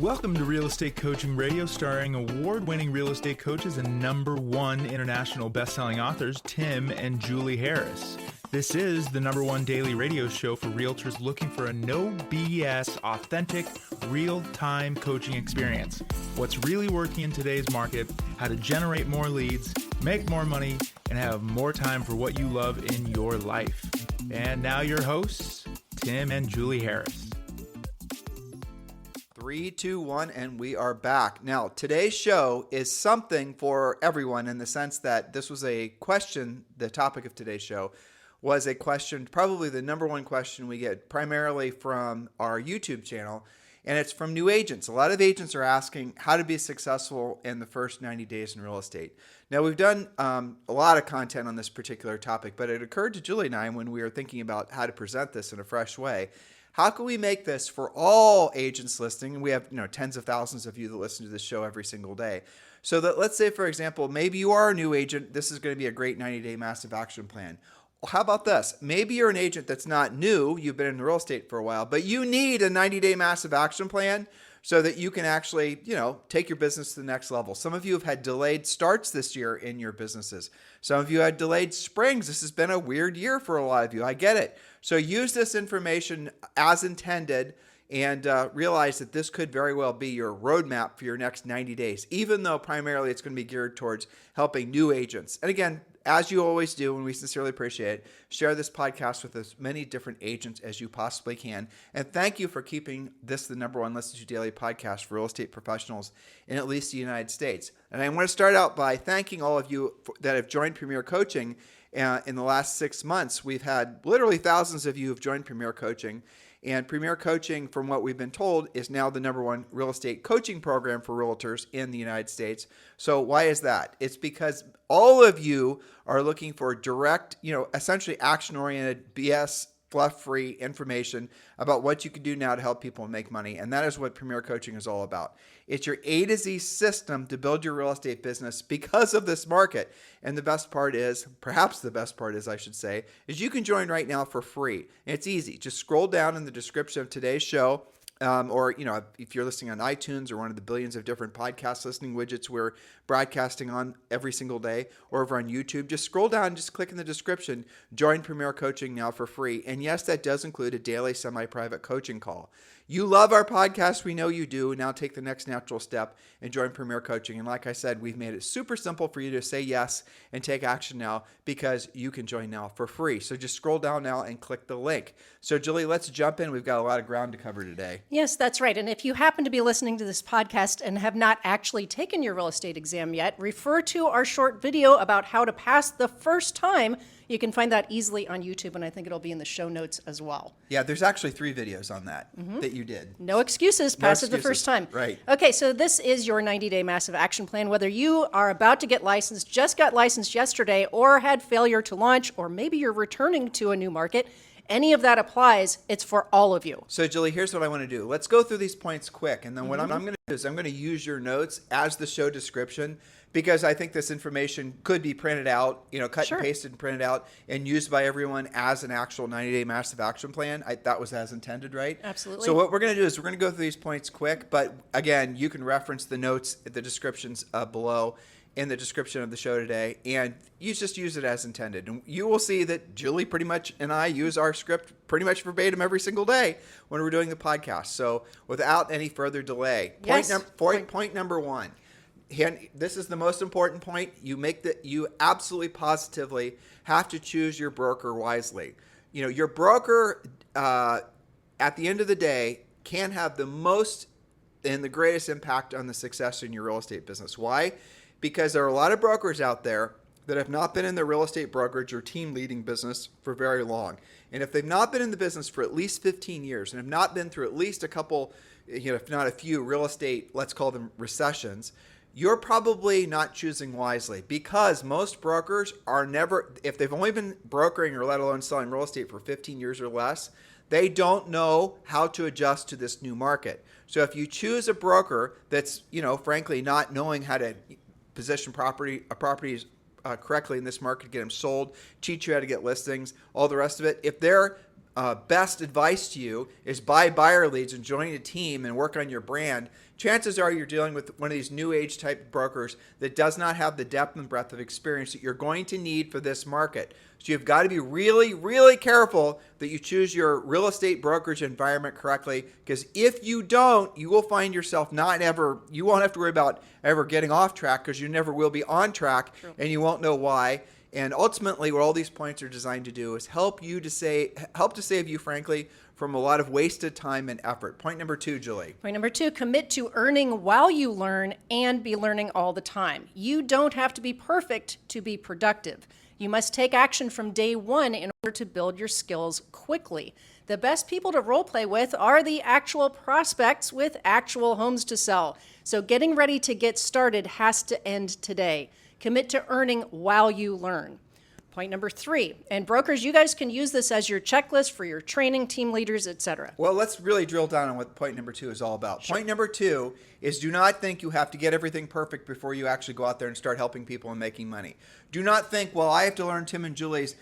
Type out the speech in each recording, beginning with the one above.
Welcome to Real Estate Coaching Radio, starring award-winning real estate coaches and #1 international best-selling authors, Tim and Julie Harris. This is the #1 daily radio show for realtors looking for a no BS, authentic, real-time coaching experience. What's really working in today's market, how to generate more leads, make more money, and have more time for what you love in your life. And now your hosts, Tim and Julie Harris. 3, 2, 1, and we are back. Now, today's show is something for everyone in the sense that this was a question. The topic of today's show was a question, probably the #1 question we get primarily from our YouTube channel, and it's from new agents. A lot of agents are asking how to be successful in the first 90 days in real estate. Now, we've done a lot of content on this particular topic, but it occurred to Julie and I when we were thinking about how to present this in a fresh way. How can we make this for all agents listening? And we have tens of thousands of you that listen to this show every single day. So that, let's say, for example, maybe you are a new agent. This is going to be a great 90-day massive action plan. How about this? Maybe you're an agent that's not new. You've been in real estate for a while, but you need a 90-day massive action plan so that you can actually, take your business to the next level. Some of you have had delayed starts this year in your businesses. Some of you had delayed springs. This has been a weird year for a lot of you. I get it. So use this information as intended and realize that this could very well be your roadmap for your next 90 days, even though primarily it's going to be geared towards helping new agents. And again, as you always do, and we sincerely appreciate it, share this podcast with as many different agents as you possibly can. And thank you for keeping this the #1 listen to daily podcast for real estate professionals in at least the United States. And I want to start out by thanking all of you that have joined Premier Coaching in the last 6 months. We've had literally thousands of you who have joined Premier Coaching. And Premier Coaching, from what we've been told, is now the #1 real estate coaching program for realtors in the United States. So why is that? It's because all of you are looking for direct, essentially action-oriented, BS, fluff-free information about what you can do now to help people make money. And that is what Premier Coaching is all about. It's your A to Z system to build your real estate business because of this market. And the best part is, perhaps the best part is, I should say, is you can join right now for free. And it's easy. Just scroll down in the description of today's show. Or, if you're listening on iTunes or one of the billions of different podcast listening widgets we're broadcasting on every single day, or over on YouTube, just scroll down and just click in the description, join Premier Coaching now for free. And yes, that does include a daily semi-private coaching call. You love our podcast. We know you do. Now take the next natural step and join Premier Coaching. And like I said, we've made it super simple for you to say yes and take action now because you can join now for free. So just scroll down now and click the link. So Julie, let's jump in. We've got a lot of ground to cover today. Yes, that's right. And if you happen to be listening to this podcast and have not actually taken your real estate exam yet, refer to our short video about how to pass the first time. You can find that easily on YouTube, and I think it'll be in the show notes as well. Yeah, there's actually 3 videos on that that you did. No excuses. Pass it the first time. Right. Okay, so this is your 90-day massive action plan. Whether you are about to get licensed, just got licensed yesterday, or had failure to launch, or maybe you're returning to a new market, any of that applies. It's for all of you. So, Julie, here's what I want to do. Let's go through these points quick. And then what I'm going to do is I'm going to use your notes as the show description because I think this information could be printed out, cut and pasted and printed out and used by everyone as an actual 90-day massive action plan. That was as intended, right? Absolutely. So what we're going to do is we're going to go through these points quick. But, again, you can reference the notes, the descriptions below in the description of the show today, and you just use it as intended. And you will see that Julie pretty much and I use our script pretty much verbatim every single day when we're doing the podcast. So without any further delay, point number 1. This is the most important point. You absolutely positively have to choose your broker wisely. Your broker at the end of the day can have the most and the greatest impact on the success in your real estate business. Why? Because there are a lot of brokers out there that have not been in the real estate brokerage or team leading business for very long. And if they've not been in the business for at least 15 years and have not been through at least a couple, if not a few real estate, let's call them recessions, you're probably not choosing wisely because most brokers are never, if they've only been brokering or let alone selling real estate for 15 years or less, they don't know how to adjust to this new market. So if you choose a broker that's, frankly, not knowing how to position properties correctly in this market, get them sold, teach you how to get listings, all the rest of it, if they're best advice to you is buy buyer leads and join a team and work on your brand, chances are you're dealing with one of these new age type brokers that does not have the depth and breadth of experience that you're going to need for this market. So you've got to be really, really careful that you choose your real estate brokerage environment correctly, because if you don't, you will find yourself you won't have to worry about ever getting off track, because you never will be on track. True. And you won't know why. And ultimately, what all these points are designed to do is help to save you, frankly, from a lot of wasted time and effort. Point number 2, Julie. Point number 2, commit to earning while you learn and be learning all the time. You don't have to be perfect to be productive. You must take action from day one in order to build your skills quickly. The best people to role play with are the actual prospects with actual homes to sell. So getting ready to get started has to end today. Commit to earning while you learn. Point number 3, and brokers, you guys can use this as your checklist for your training, team leaders, etc. Well, let's really drill down on what point number 2 is all about. Sure. Point number 2 is do not think you have to get everything perfect before you actually go out there and start helping people and making money. Do not think, well, I have to learn Tim and Julie's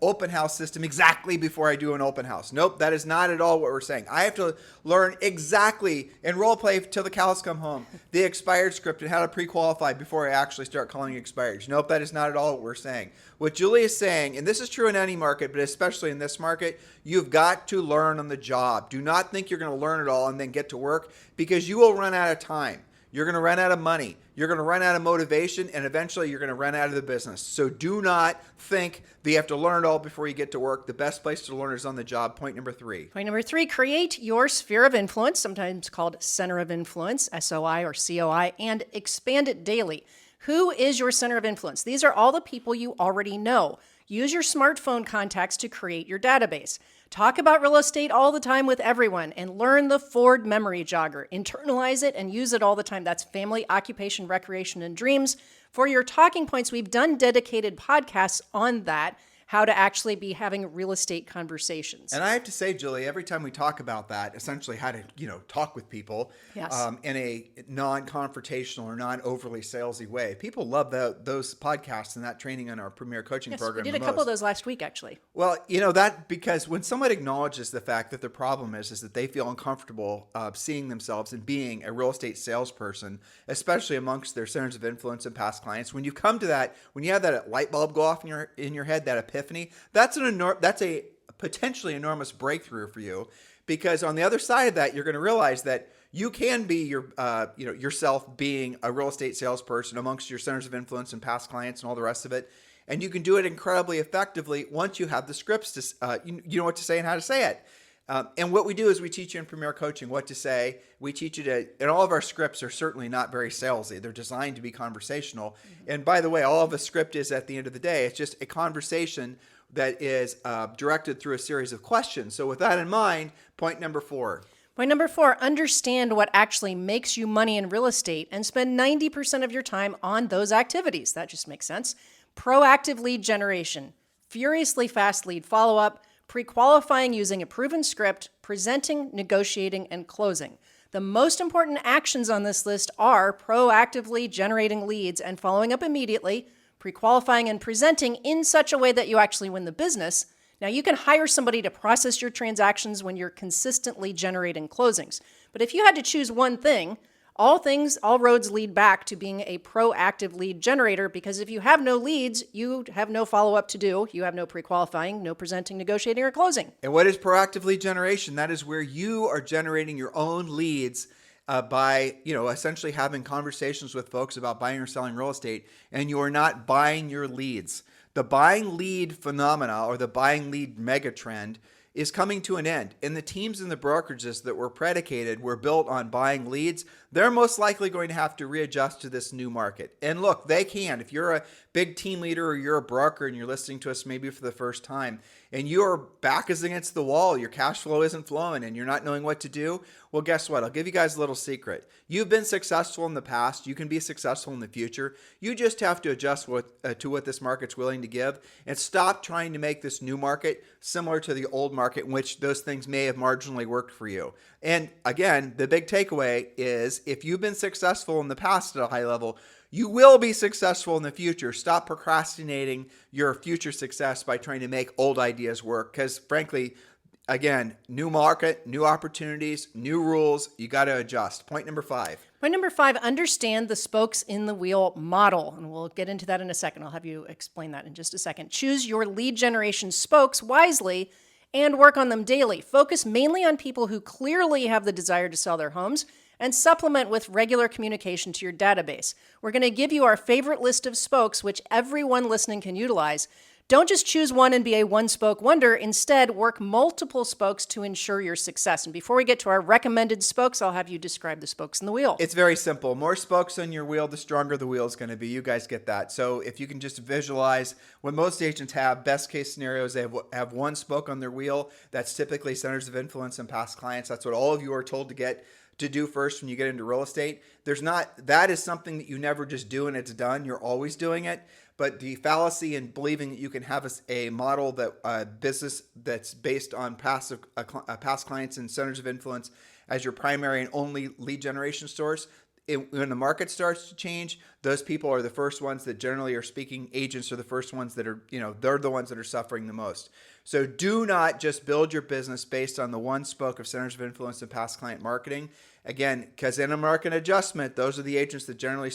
open house system exactly before I do an open house. Nope, that is not at all what we're saying. I have to learn exactly and role play till the cows come home the expired script and how to pre-qualify before I actually start calling expireds. Nope, that is not at all what we're saying. What Julie is saying, and this is true in any market, but especially in this market, you've got to learn on the job. Do not think you're going to learn it all and then get to work, because you will run out of time. You're going to run out of money. You're going to run out of motivation, and eventually you're going to run out of the business. So do not think that you have to learn it all before you get to work. The best place to learn is on the job. Point number 3. Point number 3, create your sphere of influence, sometimes called center of influence, SOI or COI, and expand it daily. Who is your center of influence? These are all the people you already know. Use your smartphone contacts to create your database. Talk about real estate all the time with everyone and learn the Ford memory jogger. Internalize it and use it all the time. That's family, occupation, recreation, and dreams. For your talking points, we've done dedicated podcasts on that, how to actually be having real estate conversations. And I have to say, Julie, every time we talk about that, essentially how to, talk with people in a non-confrontational or non-overly salesy way, people love those podcasts and that training on our Premier Coaching Program. We did a couple of those last week, actually. Well, that because when someone acknowledges the fact that their problem is that they feel uncomfortable seeing themselves and being a real estate salesperson, especially amongst their centers of influence and past clients, when you come to that, when you have that light bulb go off in your head, that epiphany, that's a potentially enormous breakthrough for you, because on the other side of that, you're going to realize that you can be yourself being a real estate salesperson amongst your centers of influence and past clients and all the rest of it, and you can do it incredibly effectively once you have the scripts to you know what to say and how to say it. And what we do is we teach you in Premier Coaching what to say. We teach you and all of our scripts are certainly not very salesy. They're designed to be conversational. Mm-hmm. And by the way, all of a script is, at the end of the day, it's just a conversation that is directed through a series of questions. So with that in mind, point number 4. Point number 4, understand what actually makes you money in real estate and spend 90% of your time on those activities. That just makes sense. Proactive lead generation, furiously fast lead follow-up, pre-qualifying using a proven script, presenting, negotiating, and closing. The most important actions on this list are proactively generating leads and following up immediately, pre-qualifying and presenting in such a way that you actually win the business. Now, you can hire somebody to process your transactions when you're consistently generating closings. But if you had to choose one thing, all roads lead back to being a proactive lead generator, because if you have no leads, you have no follow-up to do. You have no pre-qualifying, no presenting, negotiating, or closing. And what is proactive lead generation? That is where you are generating your own leads by, essentially having conversations with folks about buying or selling real estate, and you are not buying your leads. The buying lead phenomena, or the buying lead megatrend, is coming to an end. And the teams and the brokerages that were built on buying leads, they're most likely going to have to readjust to this new market. And look, they can. If you're a big team leader or you're a broker and you're listening to us maybe for the first time, and your back is against the wall, your cash flow isn't flowing, and you're not knowing what to do, well, guess what? I'll give you guys a little secret. You've been successful in the past. You can be successful in the future. You just have to adjust to what this market's willing to give, and stop trying to make this new market similar to the old market in which those things may have marginally worked for you. And again, the big takeaway is if you've been successful in the past at a high level, you will be successful in the future. Stop procrastinating your future success by trying to make old ideas work. Because frankly, again, new market, new opportunities, new rules, you got to adjust. Point number 5. Point number 5, understand the spokes in the wheel model. And we'll get into that in a second. I'll have you explain that in just a second. Choose your lead generation spokes wisely and work on them daily. Focus mainly on people who clearly have the desire to sell their homes and supplement with regular communication to your database. We're going to give you our favorite list of spokes, which everyone listening can utilize. Don't just choose one and be a one-spoke wonder. Instead, work multiple spokes to ensure your success. And before we get to our recommended spokes, I'll have you describe the spokes in the wheel. It's very simple. More spokes on your wheel, the stronger the wheel is going to be. You guys get that. So if you can just visualize what most agents have, best case scenarios, they have one spoke on their wheel. That's typically centers of influence and past clients. That's what all of you are told to do first when you get into real estate. That is something that you never just do and it's done. You're always doing it. But the fallacy in believing that you can have a model that business that's based on past clients and centers of influence as your primary and only lead generation source, when the market starts to change, those people are the first ones that generally are speaking. Agents are the first ones that are, they're the ones that are suffering the most. So do not just build your business based on the one spoke of centers of influence and past client marketing. Again, because in a market adjustment, those are the agents that generally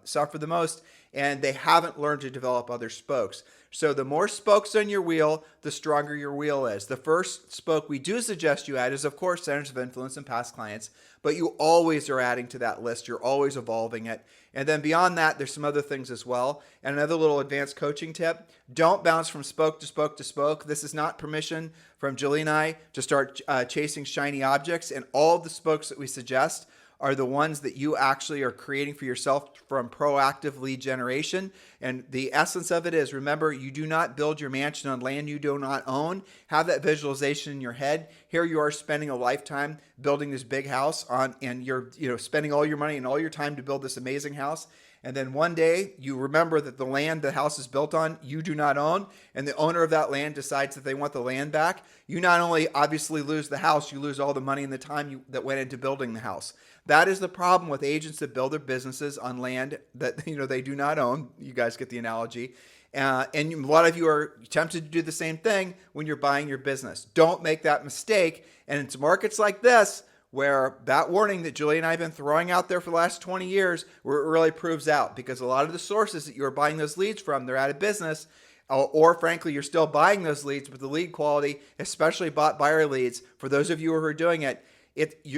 suffer the most, and they haven't learned to develop other spokes. So the more spokes on your wheel, the stronger your wheel is. The first spoke we do suggest you add is, of course, centers of influence and past clients, but you always are adding to that list. You're always evolving it. And then beyond that, there's some other things as well. And another little advanced coaching tip, don't bounce from spoke to spoke to spoke. This is not permission from Julie and I to start chasing shiny objects. And all of the spokes that we suggest are the ones that you actually are creating for yourself from proactive lead generation. And the essence of it is, remember, you do not build your mansion on land you do not own. Have that visualization in your head. Here you are spending a lifetime building this big house and you're spending all your money and all your time to build this amazing house. And then one day you remember that the land the house is built on, you do not own, and the owner of that land decides that they want the land back. You not only obviously lose the house, you lose all the money and the time that went into building the house. That is the problem with agents that build their businesses on land that they do not own. You guys get the analogy. And a lot of you are tempted to do the same thing when you're buying your business. Don't make that mistake. And it's markets like this where that warning that Julie and I have been throwing out there for the last 20 years, where it really proves out, because a lot of the sources that you're buying those leads from, they're out of business, or frankly, you're still buying those leads, but the lead quality, especially bought buyer leads, for those of you who are doing it,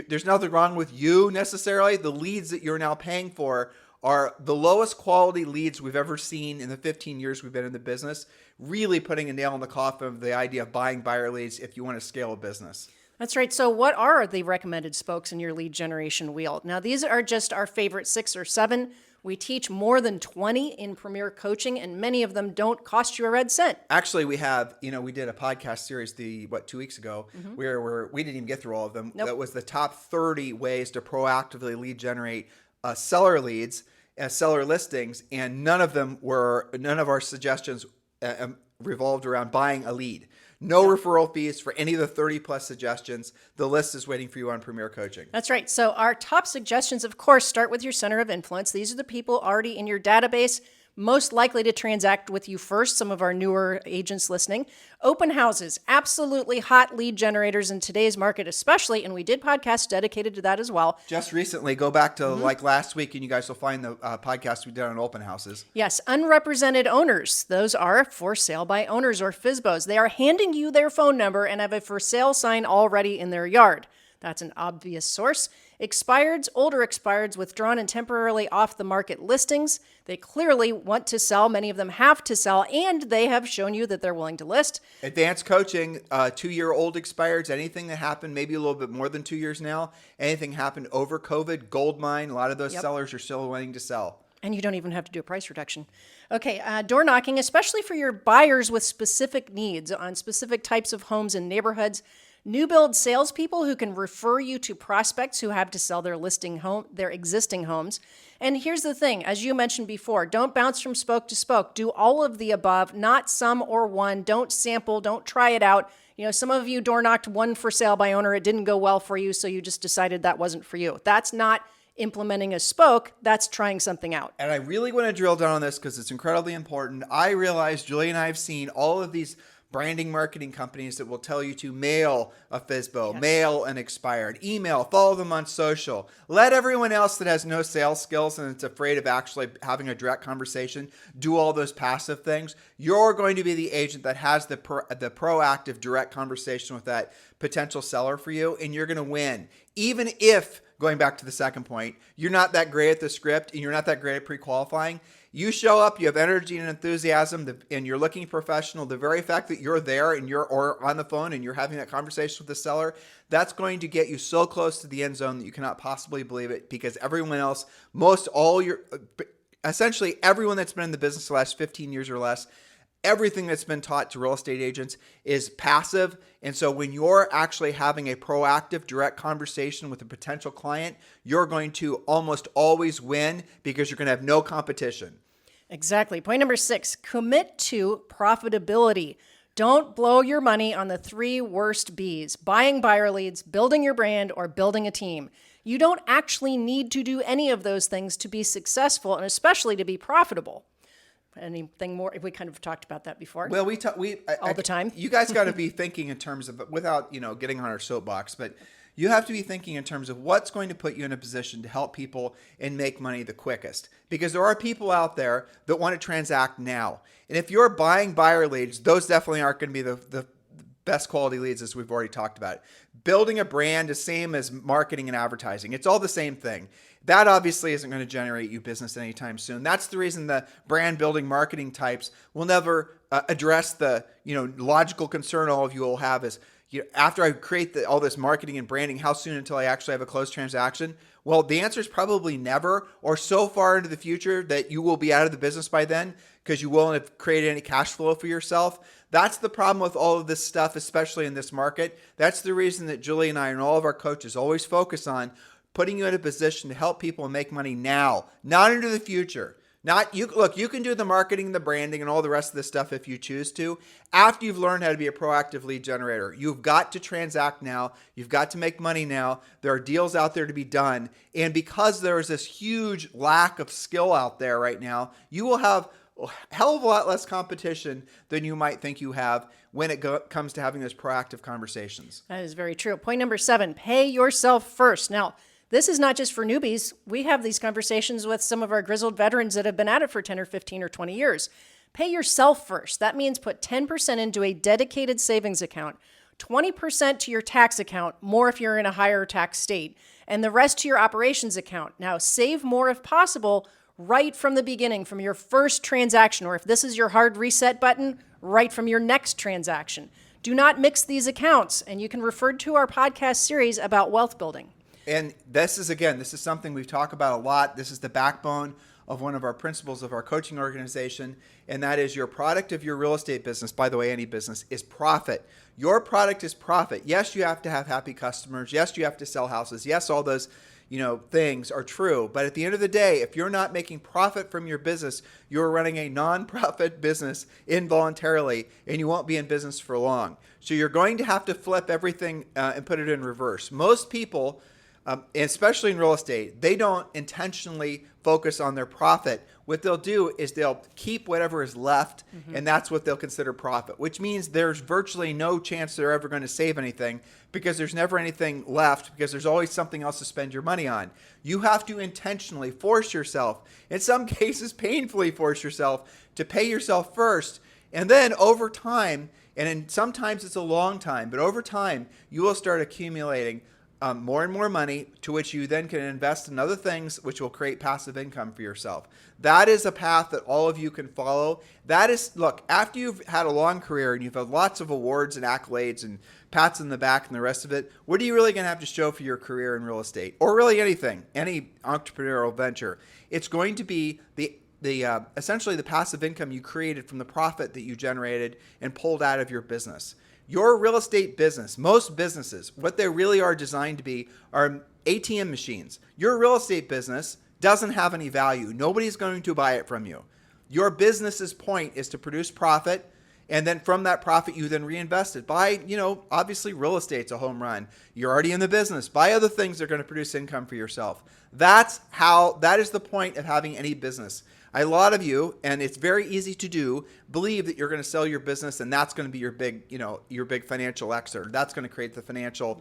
there's nothing wrong with you necessarily. The leads that you're now paying for are the lowest quality leads we've ever seen in the 15 years we've been in the business, really putting a nail in the coffin of the idea of buying buyer leads if you want to scale a business. That's right. So what are the recommended spokes in your lead generation wheel? Now, these are just our favorite 6 or 7. We teach more than 20 in Premier Coaching, and many of them don't cost you a red cent. Actually, we have, we did a podcast series 2 weeks ago where we didn't even get through all of them. Nope. That was the top 30 ways to proactively lead generate seller leads, seller listings, and none of our suggestions revolved around buying a lead. No referral fees for any of the 30 plus suggestions. The list is waiting for you on Premier Coaching. That's right. So our top suggestions, of course, start with your center of influence. These are the people already in your database, most likely to transact with you first, some of our newer agents listening. Open houses, absolutely hot lead generators in today's market especially, and we did podcasts dedicated to that as well. Just recently, go back to like last week, and you guys will find the podcast we did on open houses. Yes, unrepresented owners. Those are for sale by owners, or FSBOs. They are handing you their phone number and have a for sale sign already in their yard. That's an obvious source. Expireds, older expireds, withdrawn and temporarily off the market listings. They clearly want to sell. Many of them have to sell, and they have shown you that they're willing to list. Advanced coaching, 2-year-old expireds, anything that happened, maybe a little bit more than 2 years now, anything happened over COVID, gold mine, a lot of those sellers are still wanting to sell. And you don't even have to do a price reduction. Okay, door knocking, especially for your buyers with specific needs on specific types of homes and neighborhoods. New build salespeople who can refer you to prospects who have to sell their existing homes. And here's the thing, as you mentioned before, don't bounce from spoke to spoke. Do all of the above, not some or one. Don't sample, don't try it out. Some of you door knocked one for sale by owner. It didn't go well for you, so you just decided that wasn't for you. That's not implementing a spoke. That's trying something out. And I really want to drill down on this because it's incredibly important. I realize Julie and I have seen all of these branding marketing companies that will tell you to mail a FSBO, Yes. mail an expired, email, follow them on social. Let everyone else that has no sales skills and is afraid of actually having a direct conversation do all those passive things. You're going to be the agent that has the proactive direct conversation with that potential seller for you, and you're going to win. Even if, going back to the second point, you're not that great at the script and you're not that great at pre-qualifying, you show up, you have energy and enthusiasm, and you're looking professional. The very fact that you're there and or on the phone and you're having that conversation with the seller, that's going to get you so close to the end zone that you cannot possibly believe it, because everyone else, essentially everyone that's been in the business the last 15 years or less, everything that's been taught to real estate agents is passive. And so when you're actually having a proactive, direct conversation with a potential client, you're going to almost always win because you're going to have no competition. Exactly. Point number 6, commit to profitability. Don't blow your money on the 3 worst B's: buying buyer leads, building your brand, or building a team. You don't actually need to do any of those things to be successful, and especially to be profitable. Anything more? We kind of talked about that before. Well, all the time. You guys got to be thinking in terms of, without getting on our soapbox, but you have to be thinking in terms of what's going to put you in a position to help people and make money the quickest. Because there are people out there that want to transact now, and if you're buying buyer leads, those definitely aren't going to be the best quality leads, as we've already talked about. Building a brand is same as marketing and advertising. It's all the same thing. That obviously isn't going to generate you business anytime soon. That's the reason the brand building marketing types will never address the logical concern all of you will have is, after I create all this marketing and branding, how soon until I actually have a closed transaction? Well, the answer is probably never, or so far into the future that you will be out of the business by then because you won't have created any cash flow for yourself. That's the problem with all of this stuff, especially in this market. That's the reason that Julie and I and all of our coaches always focus on putting you in a position to help people make money now, not into the future. You can do the marketing, the branding, and all the rest of this stuff if you choose to, after you've learned how to be a proactive lead generator. You've got to transact now. You've got to make money now. There are deals out there to be done. And because there is this huge lack of skill out there right now, you will have a hell of a lot less competition than you might think you have when it comes to having those proactive conversations. That is very true. Point number 7, pay yourself first. Now, this is not just for newbies. We have these conversations with some of our grizzled veterans that have been at it for 10 or 15 or 20 years. Pay yourself first. That means put 10% into a dedicated savings account, 20% to your tax account, more if you're in a higher tax state, and the rest to your operations account. Now, save more if possible right from the beginning, from your first transaction, or if this is your hard reset button, right from your next transaction. Do not mix these accounts, and you can refer to our podcast series about wealth building. And this is something we've talked about a lot. This is the backbone of one of our principles of our coaching organization, and that is your product of your real estate business, by the way, any business, is profit. Your product is profit. Yes, you have to have happy customers. Yes, you have to sell houses. Yes, all those things are true. But at the end of the day, if you're not making profit from your business, you're running a non-profit business involuntarily, and you won't be in business for long. So you're going to have to flip everything and put it in reverse. Most people, especially in real estate, they don't intentionally focus on their profit. What they'll do is they'll keep whatever is left, and that's what they'll consider profit, which means there's virtually no chance they're ever going to save anything because there's never anything left, because there's always something else to spend your money on. You have to intentionally force yourself, in some cases painfully force yourself, to pay yourself first. And then over time, sometimes it's a long time, but over time, you will start accumulating more and more money, to which you then can invest in other things which will create passive income for yourself. That is a path that all of you can follow. Look, after you've had a long career and you've had lots of awards and accolades and pats on the back and the rest of it, what are you really going to have to show for your career in real estate, or really anything, any entrepreneurial venture? It's going to be essentially the passive income you created from the profit that you generated and pulled out of your business. Your real estate business, most businesses, what they really are designed to be are ATM machines. Your real estate business doesn't have any value. Nobody's going to buy it from you. Your business's point is to produce profit And then from that profit, you then reinvest it. Buy, obviously real estate's a home run. You're already in the business. Buy other things that are going to produce income for yourself. That is the point of having any business. A lot of you, and it's very easy to do, believe that you're going to sell your business and that's going to be your big financial exit. That's going to create the financial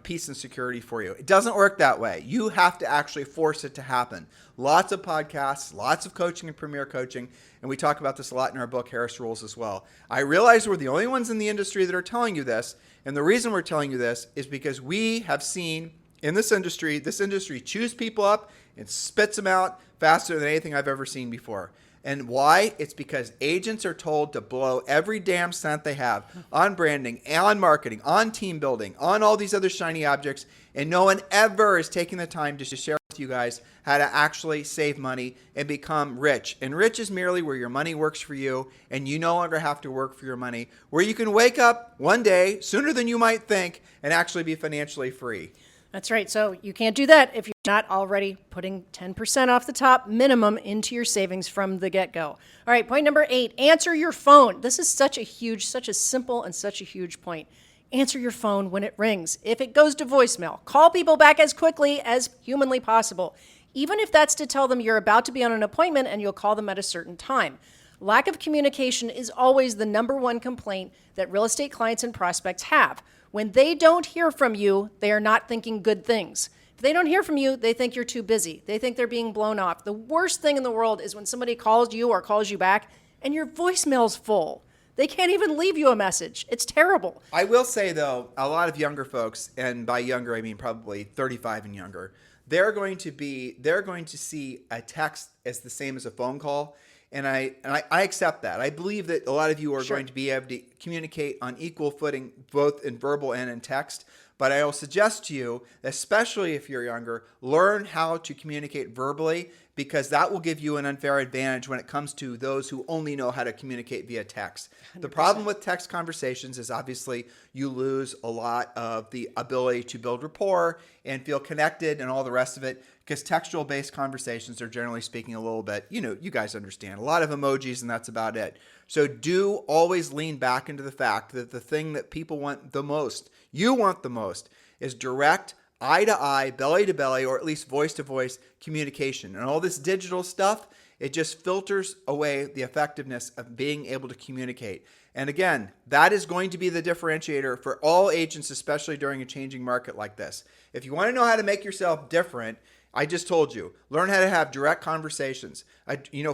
peace and security for you. It doesn't work that way. You have to actually force it to happen. Lots of podcasts, lots of coaching and premier coaching, and we talk about this a lot in our book, Harris Rules, as well. I realize we're the only ones in the industry that are telling you this, and the reason we're telling you this is because we have seen in this industry chews people up and spits them out faster than anything I've ever seen before. And why? It's because agents are told to blow every damn cent they have on branding, on marketing, on team building, on all these other shiny objects, and no one ever is taking the time to share with you guys how to actually save money and become rich. And rich is merely where your money works for you and you no longer have to work for your money, where you can wake up one day sooner than you might think and actually be financially free. That's right. So you can't do that if you're not already putting 10% off the top minimum into your savings from the get-go. All right, point number 8, answer your phone. This is such a simple and such a huge point. Answer your phone when it rings. If it goes to voicemail, call people back as quickly as humanly possible, even if that's to tell them you're about to be on an appointment and you'll call them at a certain time. Lack of communication is always the number one complaint that real estate clients and prospects have. When they don't hear from you, they are not thinking good things. If they don't hear from you, they think you're too busy. They think they're being blown off. The worst thing in the world is when somebody calls you or calls you back and your voicemail's full. They can't even leave you a message. It's terrible. I will say, though, a lot of younger folks, and by younger I mean probably 35 and younger, they're going to see a text as the same as a phone call. And I accept that. I believe that a lot of you are going to be able to communicate on equal footing, both in verbal and in text. But I will suggest to you, especially if you're younger, learn how to communicate verbally, because that will give you an unfair advantage when it comes to those who only know how to communicate via text. 100%. The problem with text conversations is obviously you lose a lot of the ability to build rapport and feel connected and all the rest of it, because textual-based conversations are generally speaking a little bit, you guys understand, a lot of emojis and that's about it. So do always lean back into the fact that the thing that people want the most, you want the most, is direct, eye-to-eye, belly-to-belly, or at least voice-to-voice communication. And all this digital stuff, it just filters away the effectiveness of being able to communicate. And again, that is going to be the differentiator for all agents, especially during a changing market like this. If you want to know how to make yourself different, I just told you, learn how to have direct conversations.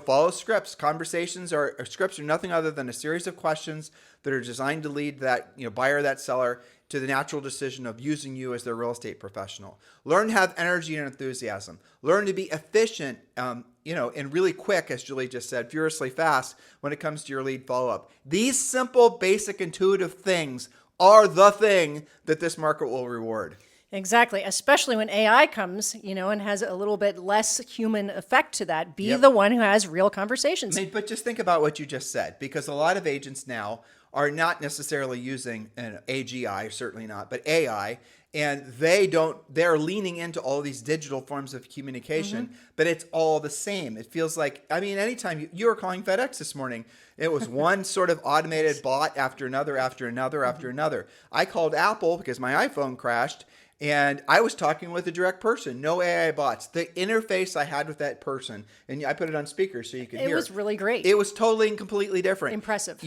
Follow scripts. Scripts are nothing other than a series of questions that are designed to lead that buyer, that seller, to the natural decision of using you as their real estate professional. Learn to have energy and enthusiasm. Learn to be efficient, and really quick, as Julie just said, furiously fast when it comes to your lead follow-up. These simple, basic, intuitive things are the thing that this market will reward. Exactly, especially when AI comes, and has a little bit less human effect to that. Be the one who has real conversations. But just think about what you just said, because a lot of agents now are not necessarily using an AGI, certainly not, but AI, and they're leaning into all these digital forms of communication, but it's all the same. It feels like, anytime you were calling FedEx this morning, it was one sort of automated bot after another, after another, after another. I called Apple because my iPhone crashed, and I was talking with a direct person, no AI bots. The interface I had with that person, and I put it on speaker so you could hear. It was really great. It was totally and completely different. Impressive.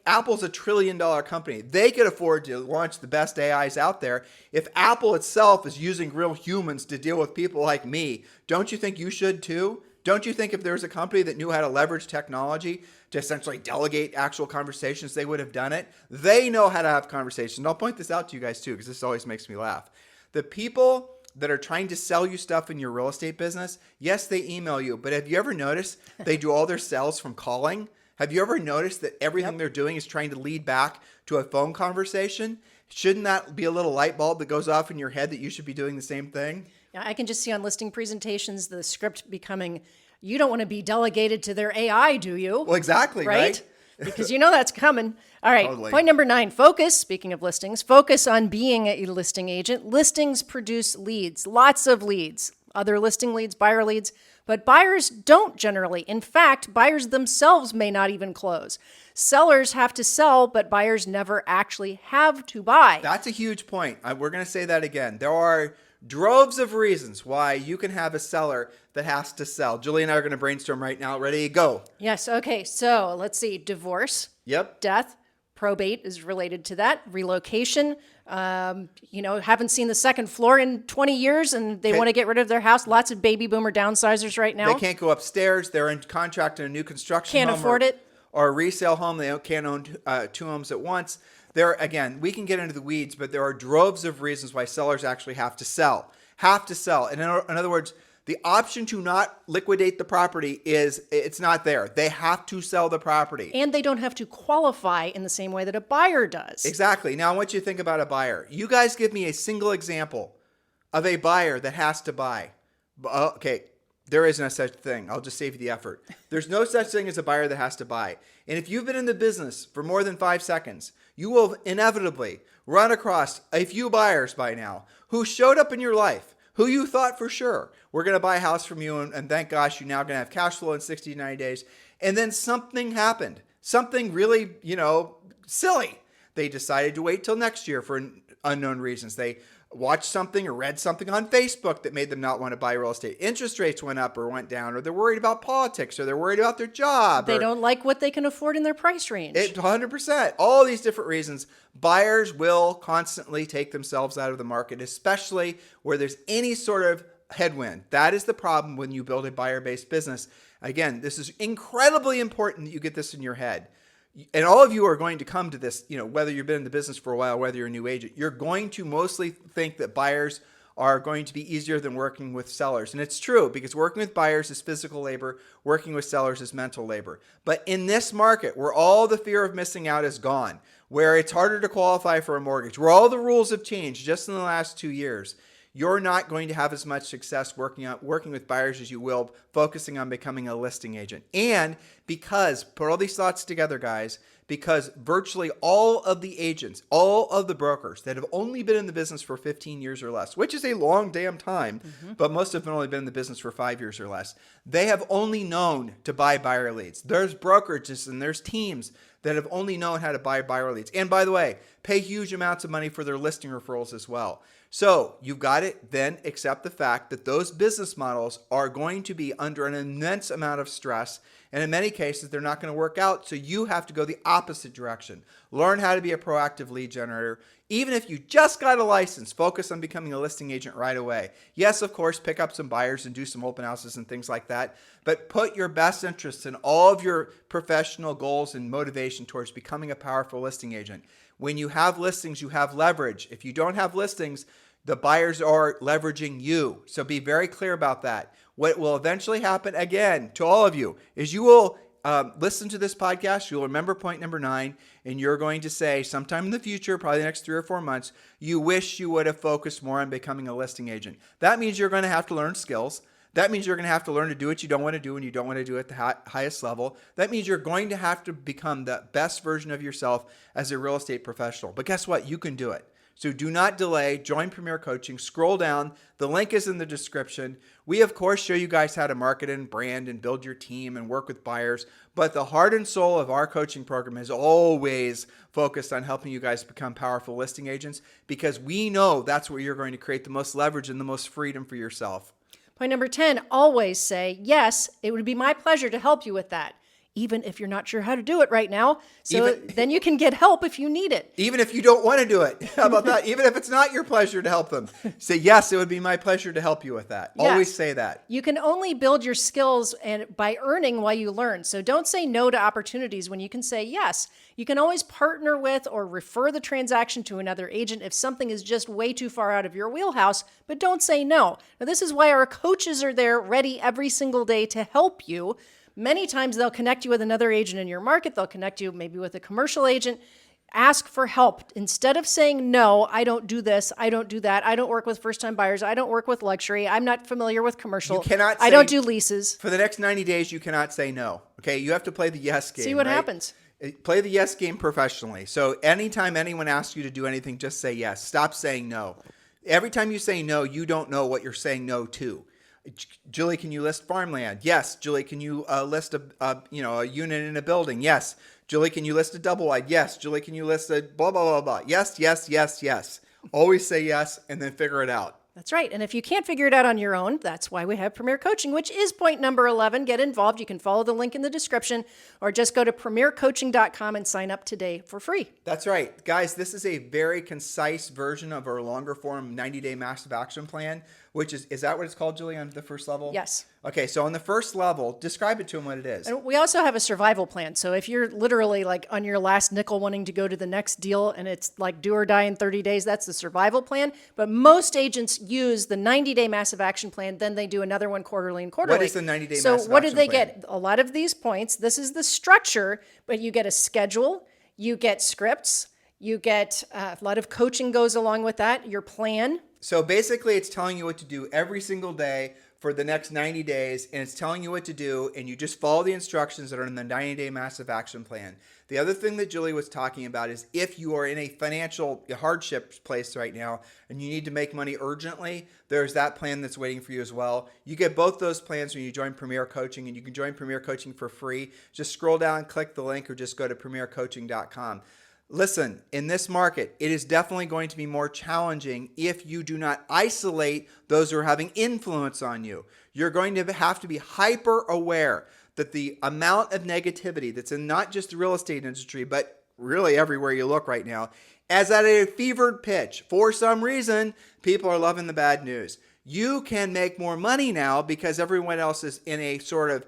Apple's a $1 trillion company. They could afford to launch the best AIs out there. If Apple itself is using real humans to deal with people like me, don't you think you should too? Don't you think if there was a company that knew how to leverage technology to essentially delegate actual conversations, they would have done it? They know how to have conversations. And I'll point this out to you guys too, because this always makes me laugh. The people that are trying to sell you stuff in your real estate business, yes, they email you, but have you ever noticed they do all their sales from calling? Have you ever noticed that everything they're doing is trying to lead back to a phone conversation? Shouldn't that be a little light bulb that goes off in your head that you should be doing the same thing? Yeah, I can just see on listing presentations the script becoming, you don't want to be delegated to their AI, do you? Well, exactly, right? Because that's coming. All right, Totally. Point number 9, focus. Speaking of listings, focus on being a listing agent. Listings produce leads, lots of leads. other listing leads, buyer leads, but buyers don't generally. In fact, buyers themselves may not even close. Sellers have to sell, but buyers never actually have to buy. That's a huge point. We're going to say that again. There are droves of reasons why you can have a seller that has to sell. Julie and I are going to brainstorm right now. Ready? Go. Yes. Okay. So let's see. Divorce, Yep. death, probate is related to that. Relocation. Haven't seen the second floor in 20 years and they want to get rid of their house. Lots of baby boomer downsizers right now. They can't go upstairs. They're in contract in a new construction Can't home afford it. Or a resale home. They can't own two homes at once. Again, we can get into the weeds, but there are droves of reasons why sellers actually have to sell. And in other words, the option to not liquidate the property it's not there. They have to sell the property. And they don't have to qualify in the same way that a buyer does. Exactly. Now I want you to think about a buyer. You guys give me a single example of a buyer that has to buy. Okay. There is no such thing. I'll just save you the effort. There's no such thing as a buyer that has to buy. And if you've been in the business for more than 5 seconds, you will inevitably run across a few buyers by now who showed up in your life, who you thought for sure we're going to buy a house from you, and thank gosh, you're now going to have cash flow in 60 to 90 days. And then something happened. Something really, silly. They decided to wait till next year for unknown reasons. They watched something or read something on Facebook that made them not want to buy real estate. Interest rates went up or went down, or they're worried about politics, or they're worried about their job. They don't like what they can afford in their price range. 100%. All these different reasons. Buyers will constantly take themselves out of the market, especially where there's any sort of headwind. That is the problem when you build a buyer-based business. Again, this is incredibly important that you get this in your head. And all of you are going to come to this, whether you've been in the business for a while, whether you're a new agent, you're going to mostly think that buyers are going to be easier than working with sellers. And it's true, because working with buyers is physical labor, working with sellers is mental labor. But in this market, where all the fear of missing out is gone, where it's harder to qualify for a mortgage, where all the rules have changed just in the last 2 years, you're not going to have as much success working with buyers as you will focusing on becoming a listing agent. And because, put all these thoughts together, guys, because virtually all of the agents, all of the brokers that have only been in the business for 15 years or less, which is a long damn time, but most of them have only been in the business for 5 years or less, they have only known to buy buyer leads. There's brokerages and there's teams that have only known how to buy buyer leads. And by the way, pay huge amounts of money for their listing referrals as well. So you've got to then accept the fact that those business models are going to be under an immense amount of stress. And in many cases, they're not going to work out. So you have to go the opposite direction. Learn how to be a proactive lead generator. Even if you just got a license, focus on becoming a listing agent right away. Yes, of course, pick up some buyers and do some open houses and things like that. But put your best interests and all of your professional goals and motivation towards becoming a powerful listing agent. When you have listings, you have leverage. If you don't have listings, the buyers are leveraging you. So be very clear about that. What will eventually happen, again, to all of you, is you will listen to this podcast. You'll remember point number 9, and you're going to say sometime in the future, probably the next 3 or 4 months, you wish you would have focused more on becoming a listing agent. That means you're going to have to learn skills. That means you're going to have to learn to do what you don't want to do and you don't want to do at the highest level. That means you're going to have to become the best version of yourself as a real estate professional. But guess what? You can do it. So do not delay. Join Premier Coaching. Scroll down. The link is in the description. We, of course, show you guys how to market and brand and build your team and work with buyers. But the heart and soul of our coaching program is always focused on helping you guys become powerful listing agents, because we know that's where you're going to create the most leverage and the most freedom for yourself. Point number 10, always say, yes, it would be my pleasure to help you with that, even if you're not sure how to do it right now. So then you can get help if you need it. Even if you don't want to do it. How about that? Even if it's not your pleasure to help them. Say, yes, it would be my pleasure to help you with that. Yes. Always say that. You can only build your skills and by earning while you learn. So don't say no to opportunities when you can say yes. You can always partner with or refer the transaction to another agent if something is just way too far out of your wheelhouse, but don't say no. Now, this is why our coaches are there ready every single day to help you. Many times they'll connect you with another agent in your market. They'll connect you maybe with a commercial agent. Ask for help. Instead of saying, no, I don't do this, I don't do that, I don't work with first-time buyers, I don't work with luxury, I'm not familiar with commercial, I don't do leases. For the next 90 days, you cannot say no. Okay, you have to play the yes game. See what right? happens. Play the yes game professionally. So anytime anyone asks you to do anything, just say yes. Stop saying no. Every time you say no, you don't know what you're saying no to. Julie, can you list farmland? Yes. Julie, can you list a unit in a building? Yes. Julie, can you list a double wide? Yes. Julie, can you list a blah, blah, blah, blah? Yes, yes, yes, yes. Always say yes and then figure it out. That's right. And if you can't figure it out on your own, that's why we have Premier Coaching, which is point number 11. Get involved. You can follow the link in the description or just go to premiercoaching.com and sign up today for free. That's right. Guys, this is a very concise version of our longer form 90-day massive action plan, which is that what it's called, Julie, on the first level? Yes. Okay, so on the first level, describe it to them what it is. And we also have a survival plan. So if you're literally like on your last nickel wanting to go to the next deal and it's like do or die in 30 days, that's the survival plan. But most agents use the 90-day massive action plan. Then they do another one quarterly and quarterly. What is the 90-day massive action plan? So what do they plan? get? A lot of these points. This is the structure, but you get a schedule, you get scripts, you get a lot of coaching goes along with that, your plan. So basically it's telling you what to do every single day for the next 90 days, and it's telling you what to do, and you just follow the instructions that are in the 90-day massive action plan. The other thing that Julie was talking about is if you are in a financial hardship place right now and you need to make money urgently, there's that plan that's waiting for you as well. You get both those plans when you join Premier Coaching, and you can join Premier Coaching for free. Just scroll down, click the link, or just go to premiercoaching.com. Listen, in this market, it is definitely going to be more challenging if you do not isolate those who are having influence on you. You're going to have to be hyper aware that the amount of negativity that's in not just the real estate industry, but really everywhere you look right now, as at a fevered pitch. For some reason, people are loving the bad news. You can make more money now because everyone else is in a sort of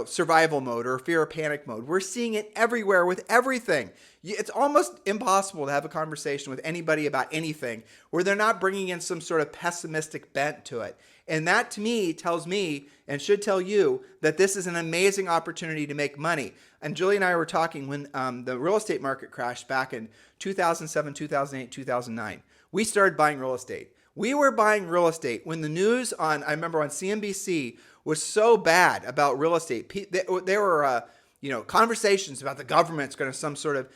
survival mode or fear or panic mode. We're seeing it everywhere with everything. It's almost impossible to have a conversation with anybody about anything where they're not bringing in some sort of pessimistic bent to it. And that to me tells me and should tell you that this is an amazing opportunity to make money. And Julie and I were talking when the real estate market crashed back in 2007, 2008, 2009. We started buying real estate. We were buying real estate when the news I remember on CNBC was so bad about real estate. There were conversations about the government's going to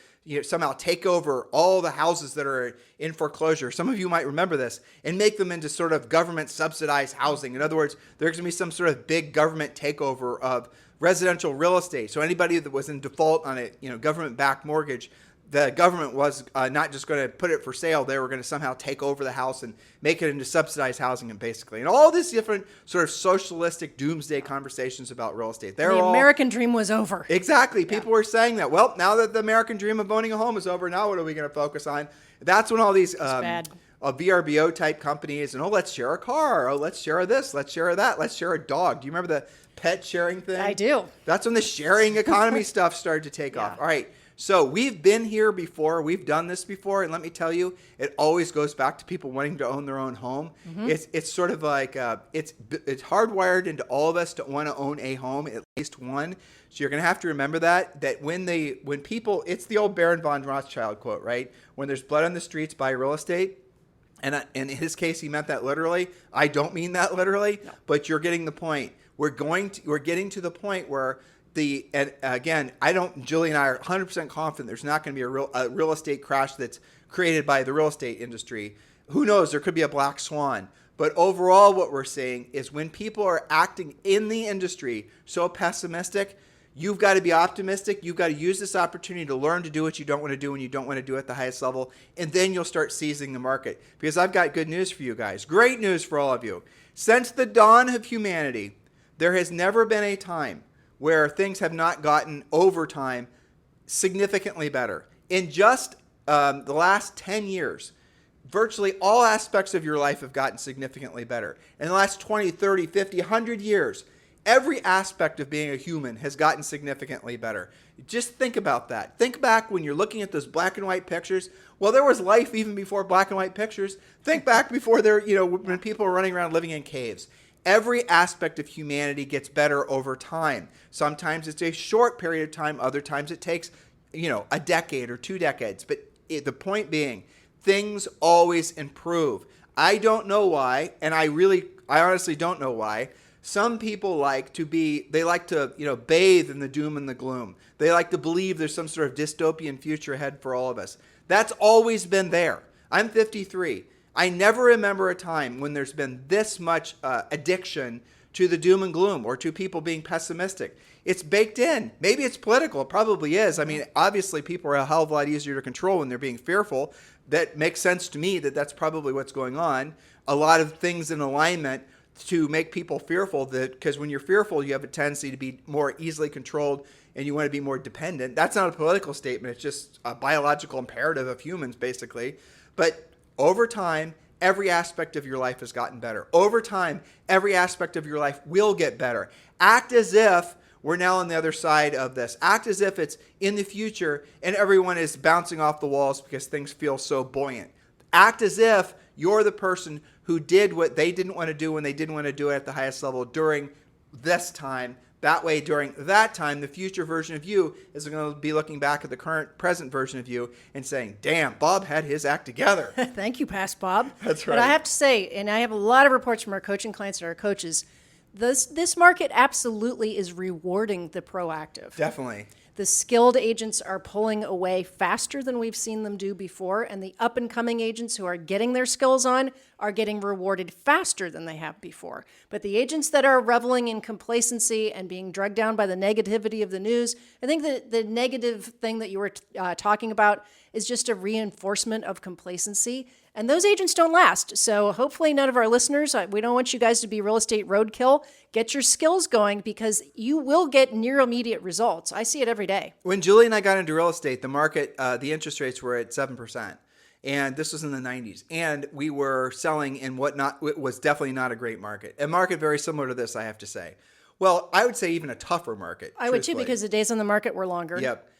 somehow take over all the houses that are in foreclosure. Some of you might remember this, and make them into sort of government subsidized housing. In other words, there's going to be some sort of big government takeover of residential real estate. So anybody that was in default on a government-backed mortgage, the government was not just going to put it for sale. They were going to somehow take over the house and make it into subsidized housing, and all these different sort of socialistic doomsday conversations about real estate. The American dream was over. Exactly. People were saying that. Well, now that the American dream of owning a home is over, now what are we going to focus on? That's when all these VRBO type companies and let's share a car. Let's share this. Let's share that. Let's share a dog. Do you remember the pet sharing thing? I do. That's when the sharing economy stuff started to take off. All right. So we've been here before. We've done this before. And let me tell you, it always goes back to people wanting to own their own home. Mm-hmm. It's sort of like it's hardwired into all of us to want to own a home, at least one. So you're going to have to remember that when people, it's the old Baron von Rothschild quote, right? When there's blood on the streets, buy real estate. And in his case, he meant that literally. I don't mean that literally, but you're getting the point. We're getting to the point where Julie and I are 100% confident there's not going to be a real estate crash that's created by the real estate industry. Who knows? There could be a black swan. But overall, what we're seeing is when people are acting in the industry so pessimistic, you've got to be optimistic. You've got to use this opportunity to learn to do what you don't want to do when you don't want to do it at the highest level. And then you'll start seizing the market. Because I've got good news for you guys. Great news for all of you. Since the dawn of humanity, there has never been a time where things have not gotten over time significantly better. In just the last 10 years, virtually all aspects of your life have gotten significantly better. In the last 20, 30, 50, 100 years, every aspect of being a human has gotten significantly better. Just think about that. Think back when you're looking at those black and white pictures. Well, there was life even before black and white pictures. Think back before when people were running around living in caves. Every aspect of humanity gets better over time. Sometimes it's a short period of time. Other times it takes, a decade or 2 decades. But the point being, things always improve. I don't know why, and I honestly don't know why. Some people like to bathe in the doom and the gloom. They like to believe there's some sort of dystopian future ahead for all of us. That's always been there. I'm 53. I never remember a time when there's been this much addiction to the doom and gloom or to people being pessimistic. It's baked in. Maybe it's political. It probably is. I mean, obviously people are a hell of a lot easier to control when they're being fearful. That makes sense to me that that's probably what's going on. A lot of things in alignment to make people fearful, that because when you're fearful, you have a tendency to be more easily controlled and you want to be more dependent. That's not a political statement. It's just a biological imperative of humans, basically. But over time, every aspect of your life has gotten better. Over time, every aspect of your life will get better. Act as if we're now on the other side of this. Act as if it's in the future and everyone is bouncing off the walls because things feel so buoyant. Act as if you're the person who did what they didn't want to do when they didn't want to do it at the highest level during this time. That way, during that time, the future version of you is going to be looking back at the present version of you and saying, damn, Bob had his act together. Thank you, Past Bob. That's right. But I have to say, and I have a lot of reports from our coaching clients and our coaches, this market absolutely is rewarding the proactive. Definitely. The skilled agents are pulling away faster than we've seen them do before, and the up-and-coming agents who are getting their skills on are getting rewarded faster than they have before. But the agents that are reveling in complacency and being drugged down by the negativity of the news, I think that the negative thing that you were talking about is just a reinforcement of complacency. And those agents don't last. So hopefully none of our listeners, we don't want you guys to be real estate roadkill. Get your skills going because you will get near immediate results. I see it every day. When Julie and I got into real estate, the market, the interest rates were at 7%. And this was in the 90s. And we were selling in it was definitely not a great market. A market very similar to this, I have to say. Well, I would say even a tougher market. I would too, because the days on the market were longer. Yep.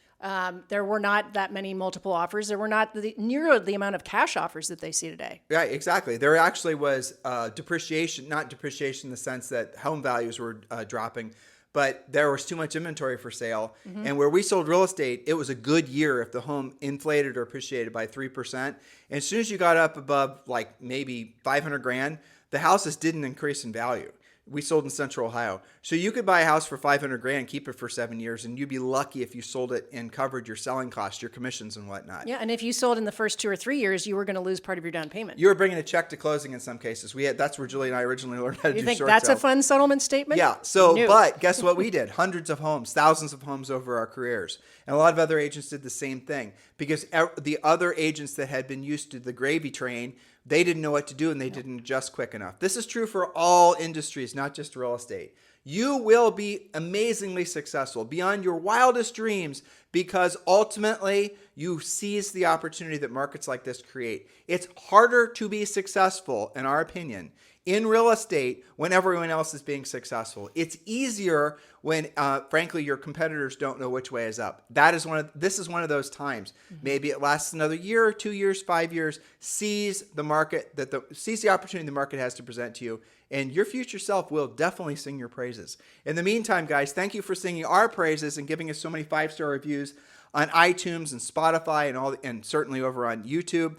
There were not that many multiple offers. There were not near the amount of cash offers that they see today. Right, exactly. There actually was depreciation, not depreciation in the sense that home values were dropping, but there was too much inventory for sale. Mm-hmm. And where we sold real estate, it was a good year if the home inflated or appreciated by 3%. And as soon as you got up above like maybe 500 grand, the houses didn't increase in value. We sold in Central Ohio. So you could buy a house for 500 grand, keep it for 7 years, and you'd be lucky if you sold it and covered your selling costs, your commissions and whatnot. Yeah, and if you sold in the first 2 or 3 years, you were going to lose part of your down payment. You were bringing a check to closing in some cases. That's where Julie and I originally learned how to do short sales. You think that's a fun settlement statement? Yeah. So, but guess what we did? Hundreds of homes, thousands of homes over our careers. And a lot of other agents did the same thing because the other agents that had been used to the gravy train, they didn't know what to do and they didn't adjust quick enough. This is true for all industries, not just real estate. You will be amazingly successful beyond your wildest dreams because ultimately you seize the opportunity that markets like this create. It's harder to be successful, in our opinion, in real estate when everyone else is being successful. It's easier when, frankly, your competitors don't know which way is up. This is one of those times. Mm-hmm. Maybe it lasts another year, 2 years, 5 years. Seize the market, seize the opportunity the market has to present to you, and your future self will definitely sing your praises. In the meantime, guys, thank you for singing our praises and giving us so many 5-star reviews on iTunes and Spotify and certainly over on YouTube.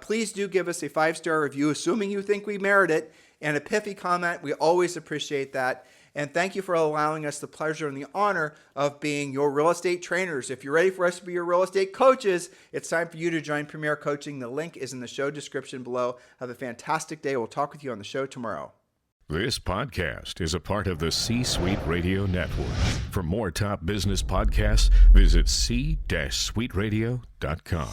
Please do give us a 5-star review, assuming you think we merit it, and a pithy comment. We always appreciate that. And thank you for allowing us the pleasure and the honor of being your real estate trainers. If you're ready for us to be your real estate coaches, it's time for you to join Premier Coaching. The link is in the show description below. Have a fantastic day. We'll talk with you on the show tomorrow. This podcast is a part of the C-Suite Radio Network. For more top business podcasts, visit c-suiteradio.com.